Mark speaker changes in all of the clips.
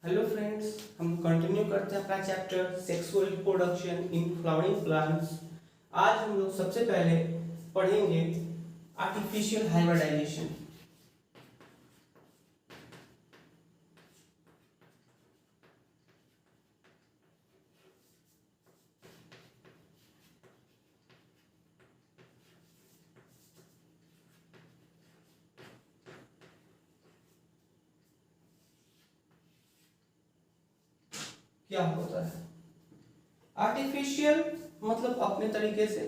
Speaker 1: Hello friends, हम continue करते हैं अपना chapter sexual reproduction in flowering plants. आज हम लोग सबसे पहले पढ़ेंगे आर्टिफिशियल हाइब्रिडाइजेशन। क्या होता है आर्टिफिशियल? मतलब अपने तरीके से,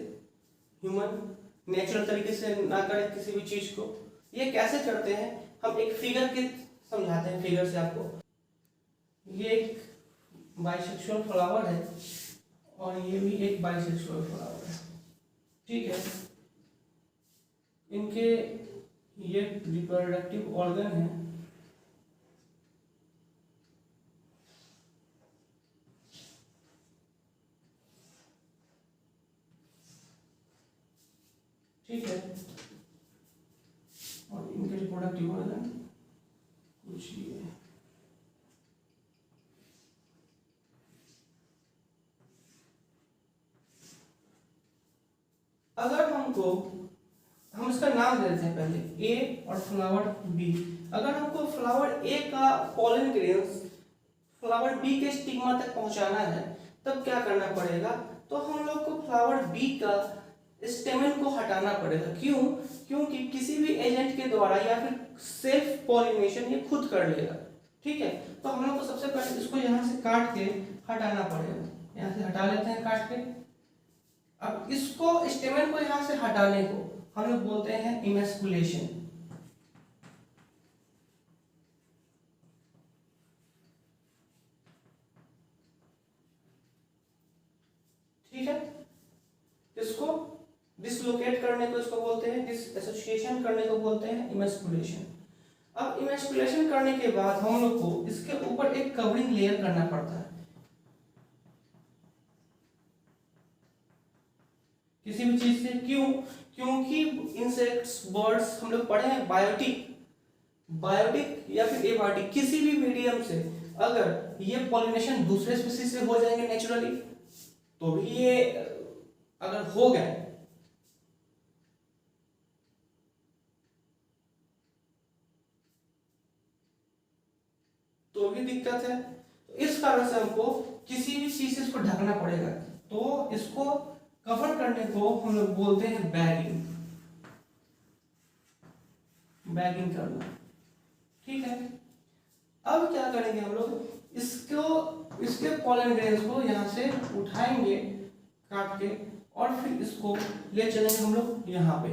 Speaker 1: ह्यूमन नेचुरल तरीके से ना करें किसी भी चीज को। ये कैसे करते हैं हम एक फिगर के समझाते हैं। फिगर से आपको, ये एक बाइसेक्सुअल फ्लावर है और ये भी एक बाइसेक्सुअल फ्लावर है। ठीक है, इनके ये रिप्रोडक्टिव ऑर्गन है। ठीक है, और इनके रिप्रोडक्टिव ऑर्गन कुछ ये है। अगर हम इसका नाम दे देते हैं पहले ए और फ्लावर बी। अगर हमको फ्लावर ए का पॉलन ग्रेन्स फ्लावर बी के स्टिग्मा तक पहुंचाना है, तब क्या करना पड़ेगा? तो हम लोग को फ्लावर बी का स्टेमन को हटाना पड़ेगा। क्यों? क्योंकि किसी भी एजेंट के द्वारा या फिर सेल्फ पॉलिनेशन ये खुद कर लेगा। ठीक है, तो हम लोग को सबसे पहले इसको यहाँ से काट के हटाना पड़ेगा। यहाँ से हटा लेते हैं काट के। अब इसको स्टेमन को यहाँ से हटाने को हम लोग बोलते हैं इमेस्कुलेशन। ठीक है, इसको डिसलोकेट करने को इसको बोलते हैं, डिसएसोसिएशन करने को बोलते हैं इमेस्कुलेशन। अब इमेस्कुलेशन करने के बाद हम लोग को इसके ऊपर एक कवरिंग लेयर करना पड़ता है। किसी भी चीज से। क्यों? क्योंकि इंसेक्ट्स, बर्ड्स, हम लोग पढ़े हैं बायोटिक या फिर एबायोटिक, किसी भी मीडियम से अगर ये पॉलिनेशन दूसरे स्पीशीज से हो जाएंगे नेचुरली, तो भी ये अगर हो गए तो भी दिक्कत है। तो इस कारण से हमको किसी भी चीज से इसको ढकना पड़ेगा। तो इसको कवर करने को हम लोग बोलते हैं बैगिंग करना। ठीक है, अब क्या करेंगे हम लोग? इसके पॉलन ग्रेन्स को यहाँ से उठाएंगे काट के, और फिर इसको ले चलेंगे हम लोग यहाँ पे।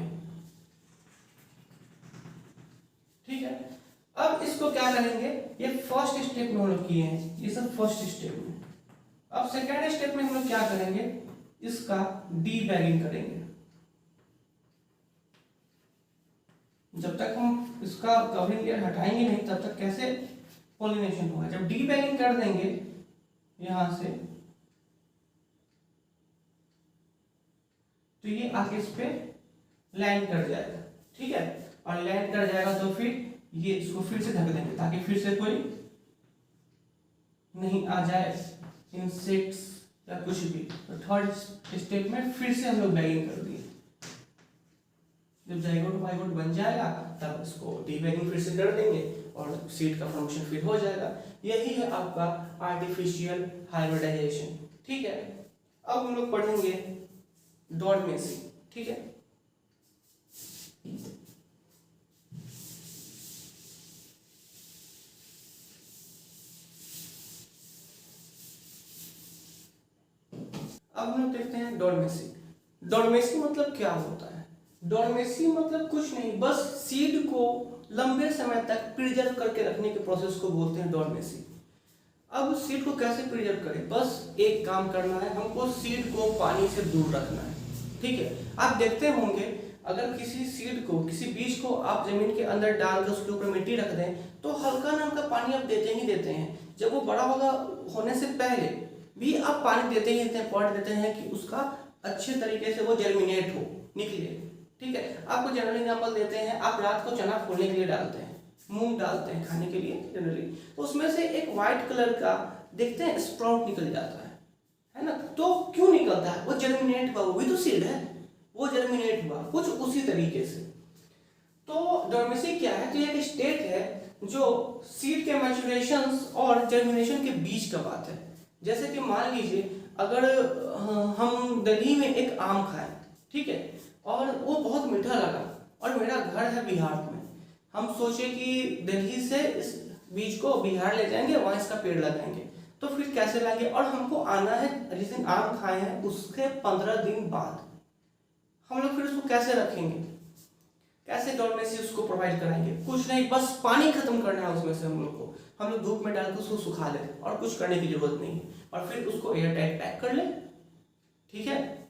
Speaker 1: ठीक है, अब इसको क्या करेंगे? ये फर्स्ट स्टेप में हम लोग किए हैं, ये सब फर्स्ट स्टेप में। अब सेकेंड स्टेप में हम लोग क्या करेंगे? इसका डी बैगिंग करेंगे। जब तक हम इसका कवरिंग लेयर हटाएंगे नहीं, तब तक कैसे पॉलिनेशन होगा? जब डी बैगिंग कर देंगे यहां से, तो ये आगे इस पे लैंड कर जाएगा। ठीक है, और लैंड कर जाएगा तो फिर ये इसको फिर से ढक देंगे ताकि फिर से कोई नहीं आ जाए, इंसेक्ट्स या कुछ भी। तो थर्ड स्टेप में फिर से हम लोग बैगिंग कर दिए। जब जाइगोट वाइगोट बन जाएगा तब इसको डीबैगिंग फिर से कर देंगे और सीड का फॉर्मेशन फिर हो जाएगा। यही है आपका आर्टिफिशियल हाइब्रिडाइजेशन। ठीक है, अब हम लोग पढ़ेंगे डॉर्मेसी। ठीक है, अब हम लोग देखते हैं डॉर्मेसी। डॉर्मेसी मतलब क्या होता है? डॉर्मेसी मतलब कुछ नहीं, बस सीड को लंबे समय तक प्रिजर्व करके रखने के प्रोसेस को बोलते हैं डॉर्मेसी। अब सीड को कैसे प्रिजर्व करें? बस एक काम करना है, हमको सीड को पानी से दूर रखना है। ठीक है, आप देखते होंगे अगर किसी सीड को, किसी बीज को आप जमीन के अंदर डाल कर उसके ऊपर मिट्टी रख दें तो हल्का ना हल्का पानी आप देते ही देते हैं। जब वो बड़ा होगा होने से पहले भी आप पानी देते ही देते हैं, पॉट देते हैं कि उसका अच्छे तरीके से वो जर्मिनेट हो, निकले। ठीक है, आपको जनरल एग्जांपल देते हैं, आप रात को चना फूलने के लिए डालते हैं, मूंग डालते हैं खाने के लिए जनरली, तो उसमें से एक वाइट कलर का देखते हैं स्प्राउट निकल जाता है ना। तो क्यों निकलता है? वो जर्मिनेट हुआ, वो भी तो सीड है, वो जर्मिनेट हुआ कुछ उसी तरीके से। तो डोर्मेसी क्या है? तो एक स्टेट है जो सीड के मैच्योरेशन और जर्मिनेशन के बीच का बात है। जैसे कि मान लीजिए अगर हम दिल्ली में एक आम खाएं, ठीक है, और वो बहुत मीठा लगा और मेरा घर है बिहार में, हम सोचे कि दिल्ली से इस बीज को बिहार ले जाएंगे, वहाँ इसका पेड़ लगाएंगे, तो फिर कैसे लाएंगे? और हमको आना है जिस दिन आम खाए हैं उसके 15 दिन बाद, हम लोग फिर उसको कैसे रखेंगे? कैसे डोर्मेसी उसको प्रोवाइड कराएंगे? कुछ नहीं, बस पानी खत्म करना है उसमें से हम लोग धूप में डाल के उसको सुखा ले और कुछ करने की जरूरत नहीं है, और फिर उसको एयर टाइट पैक कर ले, ठीक है।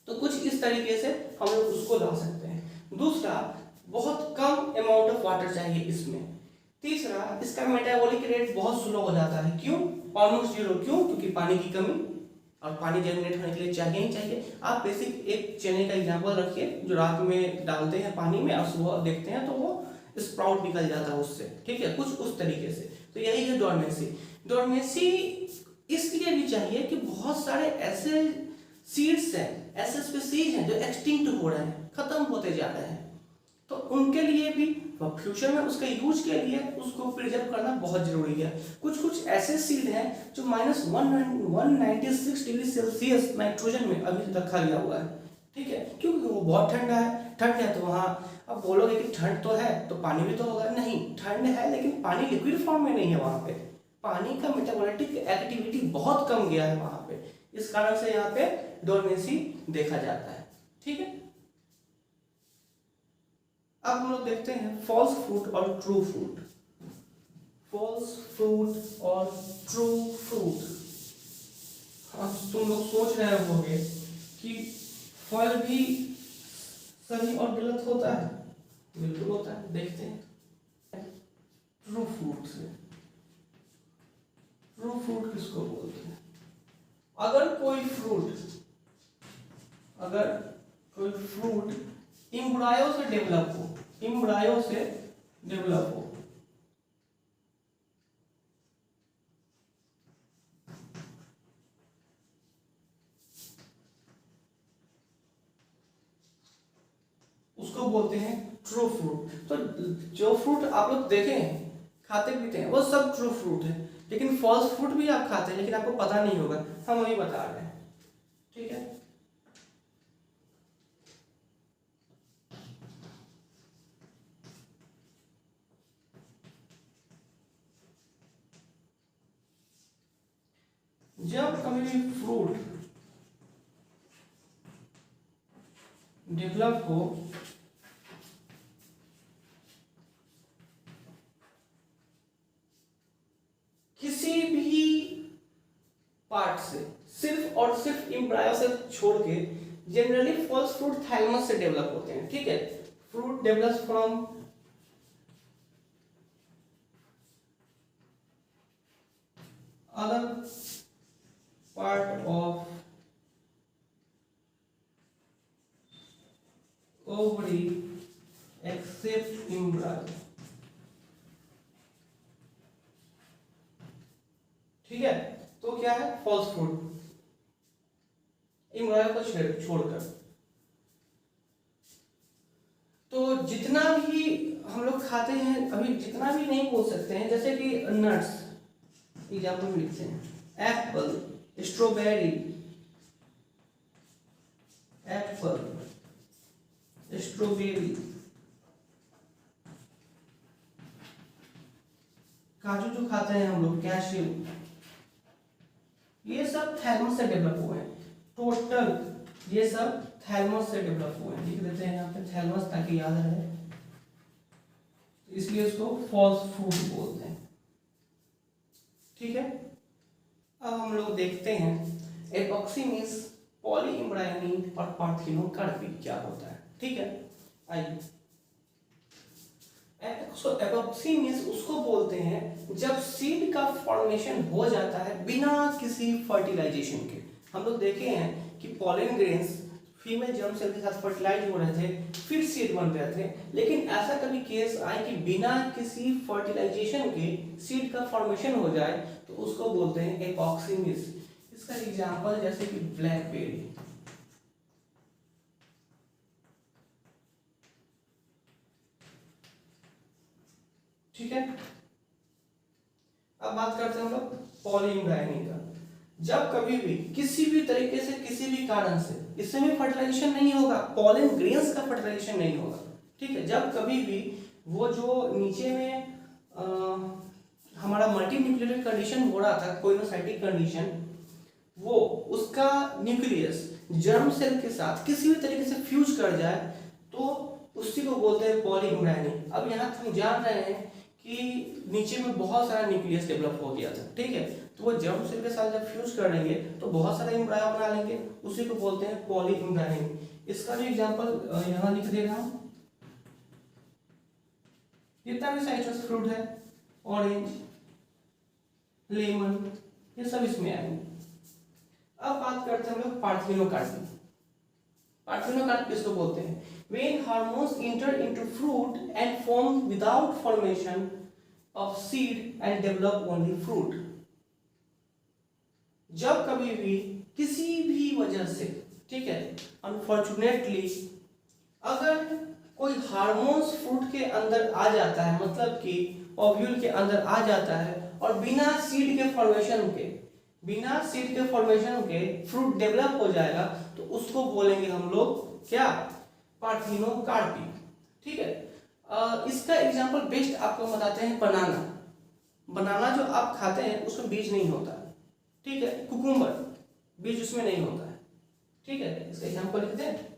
Speaker 1: तो कुछ इस तरीके से हम लोग उसको ला सकते हैं। दूसरा, बहुत कम अमाउंट ऑफ वाटर चाहिए इसमें। तीसरा, इसका मेटाबॉलिक रेट बहुत स्लो हो जाता है। क्यों? Almost zero. क्यों? क्योंकि पानी की कमी, और पानी जर्मिनेट होने के लिए चाहिए ही चाहिए। आप बेसिक एक चने का एग्जांपल रखिए जो रात में डालते हैं पानी में और सुबह देखते हैं तो वो स्प्राउट निकल जाता है उससे, ठीक है, कुछ उस तरीके से। तो यही है डोर्मेसी। डोर्मेसी इसलिए भी चाहिए कि बहुत सारे ऐसे सीड्स हैं, ऐसे स्पीसीज हैं जो एक्सटिंक्ट हो रहे हैं, खत्म होते जा रहे हैं, तो उनके लिए भी फ्यूचर में उसके यूज के लिए उसको प्रिजर्व करना बहुत जरूरी है। कुछ ऐसे सीड हैं जो -196 डिग्री सेल्सियस नाइट्रोजन में अभी रखा गया हुआ है, ठीक है, क्योंकि वो बहुत ठंडा है। ठंड है तो वहाँ अब बोलोगे कि ठंड तो है तो पानी भी तो होगा, नहीं, ठंड है लेकिन पानी लिक्विड फॉर्म में नहीं है, वहाँ पे पानी का मेटाबॉलिक एक्टिविटी बहुत कम गया है वहाँ पे, इस कारण से यहाँ पे डोर्मेसी देखा जाता है, ठीक है। अब हम लोग देखते हैं फॉल्स फ्रूट और ट्रू फ्रूट। फॉल्स फ्रूट और ट्रू फ्रूट। अब तुम लोग सोच रहे होंगे कि फल भी सही और गलत होता है। बिल्कुल होता है, देखते हैं ट्रू फ्रूट से। ट्रू फ्रूट किसको बोलते हैं? अगर कोई फ्रूट इम्ब्रायो से डेवलप हो, इम्ब्रायो से डेवलप हो, उसको बोलते हैं ट्रू फ्रूट। तो जो फ्रूट आप लोग देखे हैं खाते पीते हैं वो सब ट्रू फ्रूट है, लेकिन फॉल्स फ्रूट भी आप खाते हैं लेकिन आपको पता नहीं होगा, हम वही बता रहे हैं, ठीक है। जब कभी भी फ्रूट डेवलप हो किसी भी पार्ट से, सिर्फ और सिर्फ एम्ब्रायो से छोड़ के, जनरली फॉल्स फ्रूट थैलेमस से डेवलप होते हैं, ठीक है। Fruit develops from other part of ovary except embryo, ठीक है। तो क्या है? फॉल्स फ्रूट, एम्ब्रायो को छोड़कर। तो जितना भी हम लोग खाते हैं, अभी जितना भी नहीं बोल सकते हैं, जैसे कि नट्स एग्जाम्पल लिखते हैं, एप्पल, स्ट्रॉबेरी, काजू जो खाते हैं हम लोग, कैश्यू, ये सब थैलेमस से डेवलप हुए हैं टोटल, ये सब थैलेमस से डेवलप हुए हैं। लिख देते हैं यहाँ पे थैलेमस ताकि याद रहे, इसलिए इसको फॉल्स फ्रूट बोलते हैं, ठीक है। अब हम लोग देखते हैं एपॉक्सी मींस पॉलीइम्ब्रायोनी और पार्थिनोकार्पी क्या होता है, ठीक है। आइए, एपॉक्सी मींस उसको बोलते हैं जब सीड का फॉर्मेशन हो जाता है बिना किसी फर्टिलाइजेशन के। हम लोग देखे हैं कि pollen grains female germ cell के साथ फर्टिलाइज हो रहे थे, फिर सीड बन रहे थे, लेकिन ऐसा कभी केस आए कि बिना किसी फर्टिलाइजेशन के सीड का फॉर्मेशन हो जाए, तो उसको बोलते हैं एपॉक्सीमिस। इसका एग्जांपल जैसे कि ब्लैकबेरी। ठीक है, अब बात करते हैं हम लोग पॉलीइम्ब्रायनी का। जब कभी भी किसी भी तरीके से किसी भी कारण से इसमें फर्टिलाइजेशन नहीं होगा, पॉलन ग्रेन्स का फर्टिलाइजेशन नहीं होगा, ठीक है, जब कभी भी वो जो नीचे में हमारा मल्टी न्यूक्लियर कंडीशन हो रहा था, कोइनोसाइटिक कंडीशन, वो उसका न्यूक्लियस जर्म सेल के साथ किसी भी तरीके से फ्यूज कर जाए, तो उसी को बोलते हैं पॉलीइम्ब्रायनी। अब यहाँ हम जान रहे हैं कि नीचे में बहुत सारा न्यूक्लियस डेवलप हो गया था, ठीक है, तो वो जर्म सेल के साथ जब फ्यूज कर लेंगे तो बहुत सारा इम्ब्रायो बना लेंगे, उसी को बोलते हैं पॉलीइम्ब्रायनी। इसका भी एग्जांपल यहाँ लिख दे रहा हूँ। जितना भी साइट्रस फ्रूट है, ऑरेंज, लेमन, ये सब इसमें आएंगे। अब बात करते हैं हम लोग पार्थिनोकार्पी। पार्थिनोकार्पी किसको बोलते हैं? When hormones enter into fruit and form without formation of seed and develop only fruit. जब कभी भी किसी भी वजह से, ठीक है, अनफॉर्चुनेटली अगर कोई हार्मोन्स फ्रूट के अंदर आ जाता है, मतलब कि ओव्यूल के अंदर आ जाता है, और बिना सीड के फॉर्मेशन के फ्रूट डेवलप हो जाएगा, तो उसको बोलेंगे हम लोग क्या? पार्थिनोकार्पी। ठीक है, इसका एग्जांपल बेस्ट आपको बताते हैं बनाना। बनाना जो आप खाते हैं उसमें बीज नहीं होता, ठीक है, कुकुम्बर बीज उसमें नहीं होता है, ठीक है, इसका एग्जांपल लिखते हैं।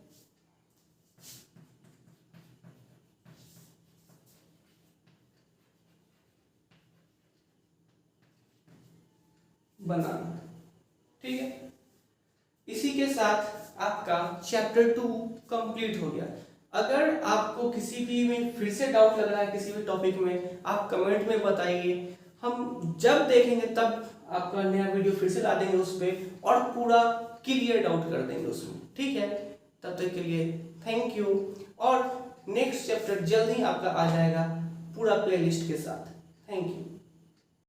Speaker 1: बनाना, ठीक है। इसी के साथ आपका चैप्टर 2 कंप्लीट हो गया। अगर आपको किसी भी में फिर से डाउट लग रहा है किसी भी टॉपिक में, आप कमेंट में बताइए, हम जब देखेंगे तब आपका नया वीडियो फिर से ला देंगे उस पर, और पूरा क्लियर डाउट कर देंगे उसमें, ठीक है। तब तक के लिए थैंक यू, और नेक्स्ट चैप्टर जल्द ही आपका आ जाएगा पूरा प्लेलिस्ट के साथ। Thank you.